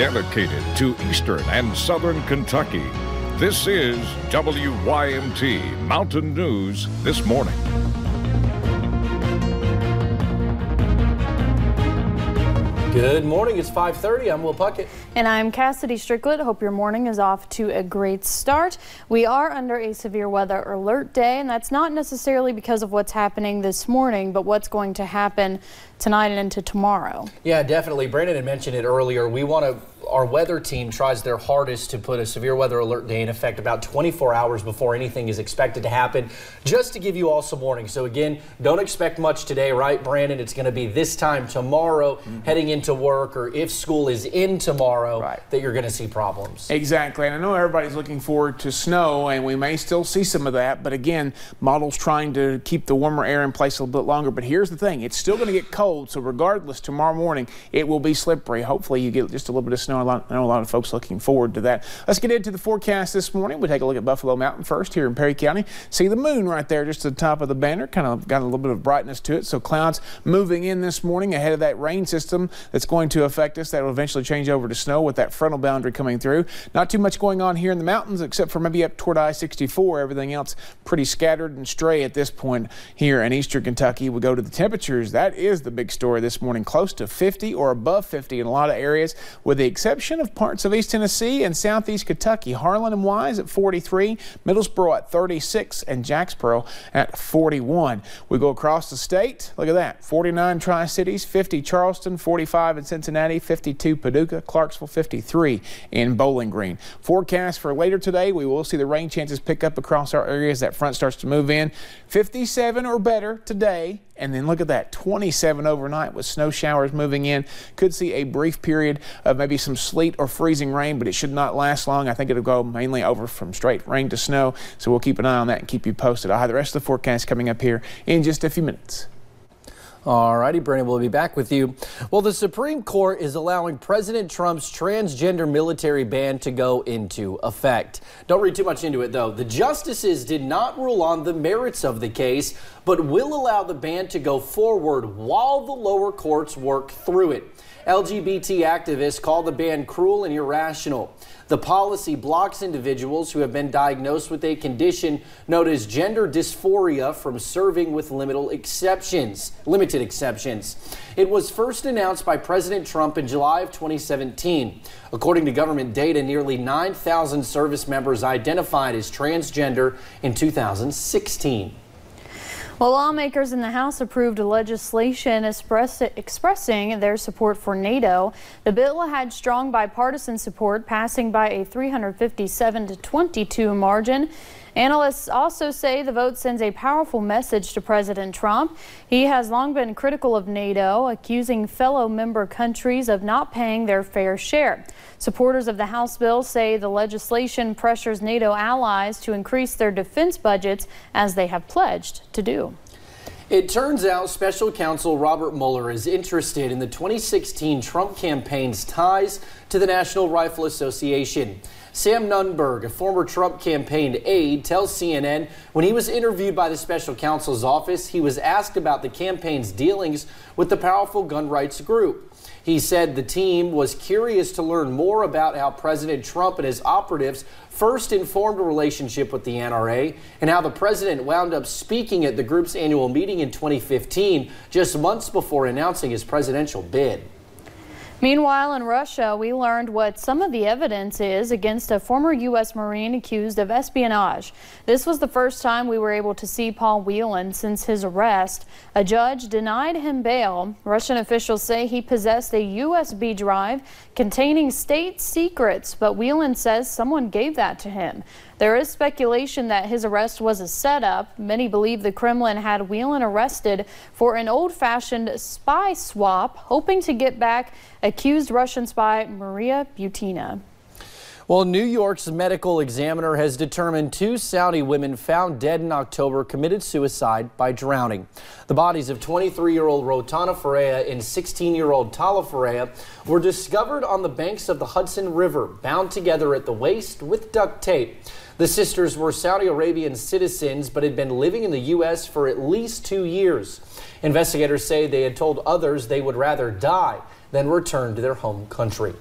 dedicated to Eastern and Southern Kentucky. This is WYMT Mountain News This Morning. Good morning. It's 5:30. I'm Will Puckett. And I'm Cassidy Strickland. Hope your morning is off to a great start. We are under a severe weather alert day, and that's not necessarily because of what's happening this morning, but what's going to happen tonight and into tomorrow. Yeah, definitely. Brandon had mentioned it earlier. Our weather team tries their hardest to put a severe weather alert day in effect about 24 hours before anything is expected to happen, just to give you all some warning. So again, don't expect much today, right, Brandon? It's going to be this time tomorrow, heading into work, or if school is in tomorrow, that you're going to see problems. Exactly. And I know everybody's looking forward to snow, and we may still see some of that. But again, models trying to keep the warmer air in place a little bit longer. But here's the thing. It's still going to get cold. So regardless, tomorrow morning, it will be slippery. Hopefully you get just a little bit of snow. I know a lot of folks looking forward to that. Let's get into the forecast this morning. We'll take a look at Buffalo Mountain first here in Perry County. See the moon right there just at the top of the banner. Kind of got a little bit of brightness to it. So clouds moving in this morning ahead of that rain system that's going to affect us. That will eventually change over to snow with that frontal boundary coming through. Not too much going on here in the mountains except for maybe up toward I-64. Everything else pretty scattered and stray at this point here in eastern Kentucky. We go to the temperatures. That is the big story this morning. Close to 50 or above 50 in a lot of areas, with the exception of parts of East Tennessee and southeast Kentucky. Harlan and Wise at 43, Middlesboro at 36, and Jacksboro at 41. We go across the state. Look at that. 49 Tri-Cities, 50 Charleston, 45 in Cincinnati, 52 Paducah, Clarksville 53 in Bowling Green. Forecast for later today, we will see the rain chances pick up across our areas. That front starts to move in. 57 or better today. And then look at that, 27 overnight with snow showers moving in. Could see a brief period of maybe some sleet or freezing rain, but it should not last long. I think it'll go mainly over from straight rain to snow. So we'll keep an eye on that and keep you posted. I'll have the rest of the forecast coming up here in just a few minutes. All righty, Brandon, we'll be back with you. Well, the Supreme Court is allowing President Trump's transgender military ban to go into effect. Don't read too much into it, though. The justices did not rule on the merits of the case, but will allow the ban to go forward while the lower courts work through it. LGBT activists call the ban cruel and irrational. The policy blocks individuals who have been diagnosed with a condition known as gender dysphoria from serving with limited exceptions. It was first announced by President Trump in July of 2017. According to government data, nearly 9,000 service members identified as transgender in 2016. Well, lawmakers in the House approved legislation expressing their support for NATO. The bill had strong bipartisan support, passing by a 357-22 margin. Analysts also say the vote sends a powerful message to President Trump. He has long been critical of NATO, accusing fellow member countries of not paying their fair share. Supporters of the House bill say the legislation pressures NATO allies to increase their defense budgets, as they have pledged to do. It turns out special counsel Robert Mueller is interested in the 2016 Trump campaign's ties to the National Rifle Association. Sam Nunberg, a former Trump campaign aide, tells CNN when he was interviewed by the special counsel's office, he was asked about the campaign's dealings with the powerful gun rights group. He said the team was curious to learn more about how President Trump and his operatives first informed a relationship with the NRA and how the president wound up speaking at the group's annual meeting in 2015, just months before announcing his presidential bid. Meanwhile, in Russia, we learned what some of the evidence is against a former U.S. Marine accused of espionage. This was the first time we were able to see Paul Whelan since his arrest. A judge denied him bail. Russian officials say he possessed a USB drive containing state secrets, but Whelan says someone gave that to him. There is speculation that his arrest was a setup. Many believe the Kremlin had Whelan arrested for an old-fashioned spy swap, hoping to get back accused Russian spy Maria Butina. Well, New York's medical examiner has determined 2 Saudi women found dead in October committed suicide by drowning. The bodies of 23-year-old Rotana Faria and 16-year-old Tala Faria were discovered on the banks of the Hudson River, bound together at the waist with duct tape. The sisters were Saudi Arabian citizens but had been living in the U.S. for at least 2 years. Investigators say they had told others they would rather die than return to their home country.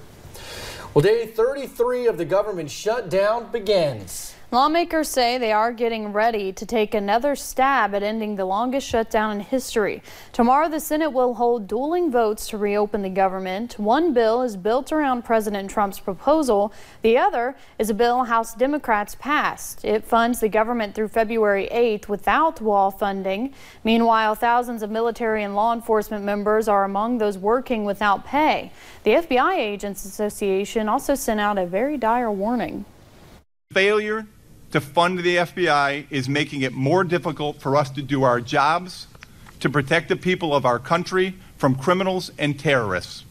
Well, day 33 of the government shutdown begins. Lawmakers say they are getting ready to take another stab at ending the longest shutdown in history. Tomorrow, the Senate will hold dueling votes to reopen the government. One bill is built around President Trump's proposal. The other is a bill House Democrats passed. It funds the government through February 8th without wall funding. Meanwhile, thousands of military and law enforcement members are among those working without pay. The FBI Agents Association also sent out a very dire warning. Failure to fund the FBI is making it more difficult for us to do our jobs, to protect the people of our country from criminals and terrorists.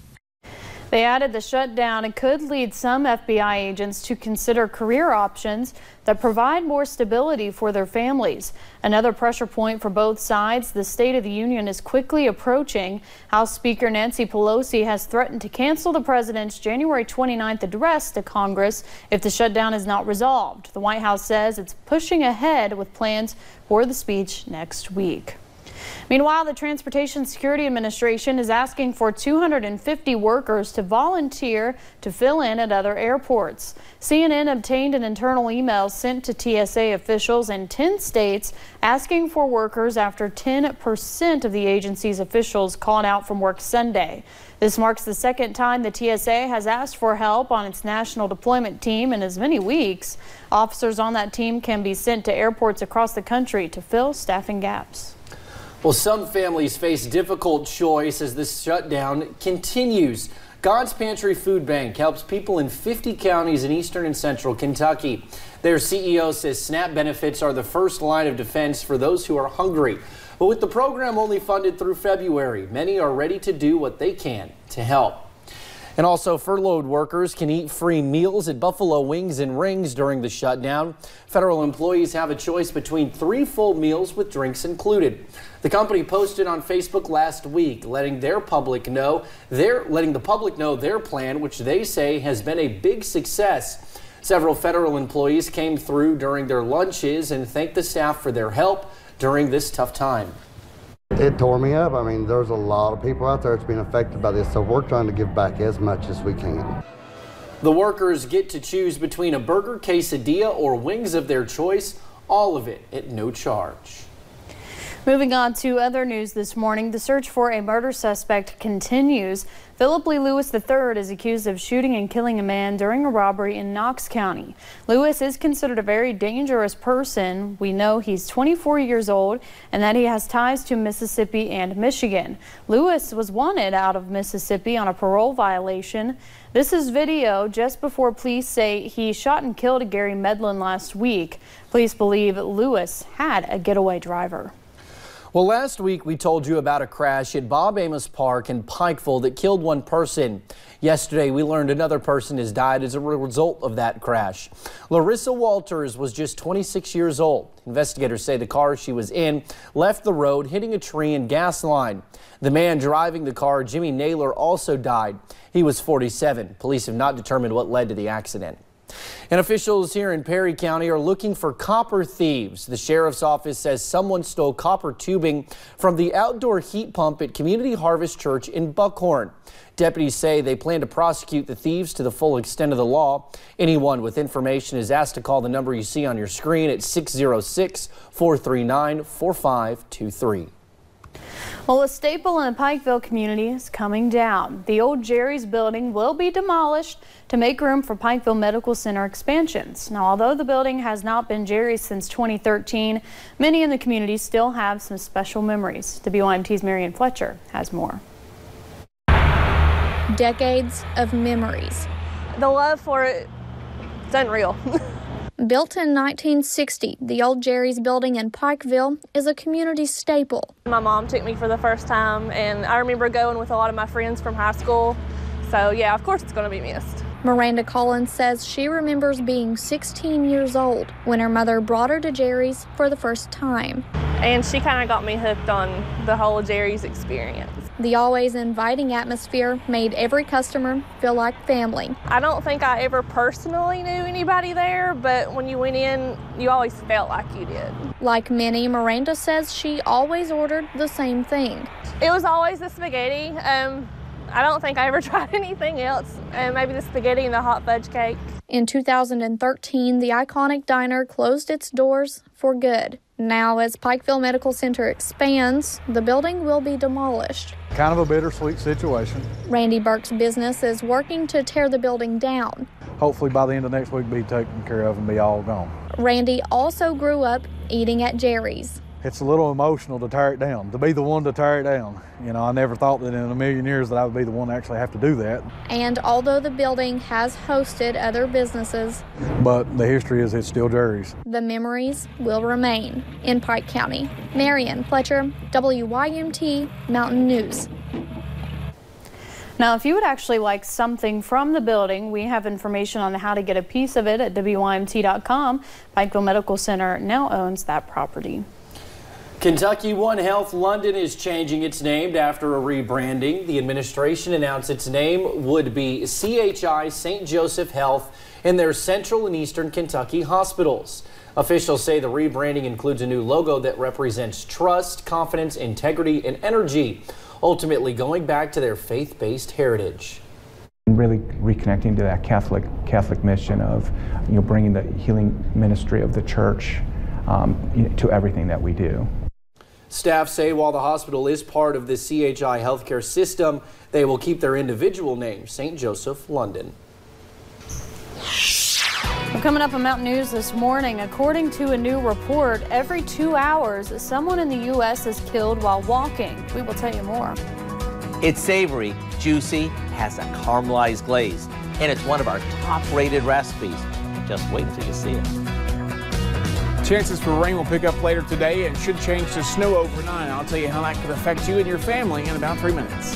They added the shutdown could lead some FBI agents to consider career options that provide more stability for their families. Another pressure point for both sides, the State of the Union is quickly approaching. House Speaker Nancy Pelosi has threatened to cancel the president's January 29th address to Congress if the shutdown is not resolved. The White House says it's pushing ahead with plans for the speech next week. Meanwhile, the Transportation Security Administration is asking for 250 workers to volunteer to fill in at other airports. CNN obtained an internal email sent to TSA officials in 10 states asking for workers after 10% of the agency's officials called out from work Sunday. This marks the second time the TSA has asked for help on its national deployment team in as many weeks. Officers on that team can be sent to airports across the country to fill staffing gaps. Well, some families face difficult choice as this shutdown continues. God's Pantry Food Bank helps people in 50 counties in eastern and central Kentucky. Their CEO says SNAP benefits are the first line of defense for those who are hungry. But with the program only funded through February, many are ready to do what they can to help. And also, furloughed workers can eat free meals at Buffalo Wings and Rings during the shutdown. Federal employees have a choice between 3 full meals with drinks included. The company posted on Facebook last week, letting the public know their plan, which they say has been a big success. Several federal employees came through during their lunches and thanked the staff for their help during this tough time. It tore me up. I mean, there's a lot of people out there that's been affected by this, so we're trying to give back as much as we can. The workers get to choose between a burger, quesadilla, or wings of their choice, all of it at no charge. Moving on to other news this morning, the search for a murder suspect continues. Philip Lee Lewis III is accused of shooting and killing a man during a robbery in Knox County. Lewis is considered a very dangerous person. We know he's 24 years old and that he has ties to Mississippi and Michigan. Lewis was wanted out of Mississippi on a parole violation. This is video just before police say he shot and killed Gary Medlin last week. Police believe Lewis had a getaway driver. Well, last week we told you about a crash at Bob Amos Park in Pikeville that killed one person. Yesterday we learned another person has died as a result of that crash. Larissa Walters was just 26 years old. Investigators say the car she was in left the road, hitting a tree and gas line. The man driving the car, Jimmy Naylor, also died. He was 47. Police have not determined what led to the accident. And officials here in Perry County are looking for copper thieves. The sheriff's office says someone stole copper tubing from the outdoor heat pump at Community Harvest Church in Buckhorn. Deputies say they plan to prosecute the thieves to the full extent of the law. Anyone with information is asked to call the number you see on your screen at 606-439-4523. Well, a staple in the Pikeville community is coming down. The old Jerry's building will be demolished to make room for Pikeville Medical Center expansions. Now, although the building has not been Jerry's since 2013, many in the community still have some special memories. WYMT's Marian Fletcher has more. Decades of memories. The love for it is unreal. Built in 1960, the old Jerry's building in Pikeville is a community staple. My mom took me for the first time, and I remember going with a lot of my friends from high school. So yeah, of course it's going to be missed. Miranda Collins says she remembers being 16 years old when her mother brought her to Jerry's for the first time. And she kind of got me hooked on the whole Jerry's experience. The always inviting atmosphere made every customer feel like family. I don't think I ever personally knew anybody there, but when you went in, you always felt like you did. Like many, Miranda says she always ordered the same thing. It was always the spaghetti. I don't think I ever tried anything else, and maybe the spaghetti and the hot fudge cake. In 2013, the iconic diner closed its doors for good. Now, as Pikeville Medical Center expands, the building will be demolished. Kind of a bittersweet situation. Randy Burke's business is working to tear the building down. Hopefully by the end of next week be taken care of and be all gone. Randy also grew up eating at Jerry's. It's a little emotional to tear it down, to be the one to tear it down. You know, I never thought that in a million years that I would be the one to actually have to do that. And although the building has hosted other businesses, but the history is it's still Jerry's. The memories will remain. In Pike County, Marion Fletcher, WYMT Mountain News. Now, if you would actually like something from the building, we have information on how to get a piece of it at WYMT.com. Pikeville Medical Center now owns that property. Kentucky One Health London is changing its name after a rebranding. The administration announced its name would be CHI St. Joseph Health in their central and eastern Kentucky hospitals. Officials say the rebranding includes a new logo that represents trust, confidence, integrity, and energy, ultimately going back to their faith-based heritage. Really reconnecting to that Catholic mission of, bringing the healing ministry of the church to everything that we do. Staff say while the hospital is part of the CHI healthcare system, they will keep their individual name, St. Joseph London. Well, coming up on Mountain News this morning, according to a new report, every 2 hours, someone in the U.S. is killed while walking. We will tell you more. It's savory, juicy, has a caramelized glaze, and it's one of our top-rated recipes. Just wait until you see it. Chances for rain will pick up later today and should change to snow overnight. I'll tell you how that could affect you and your family in about 3 minutes.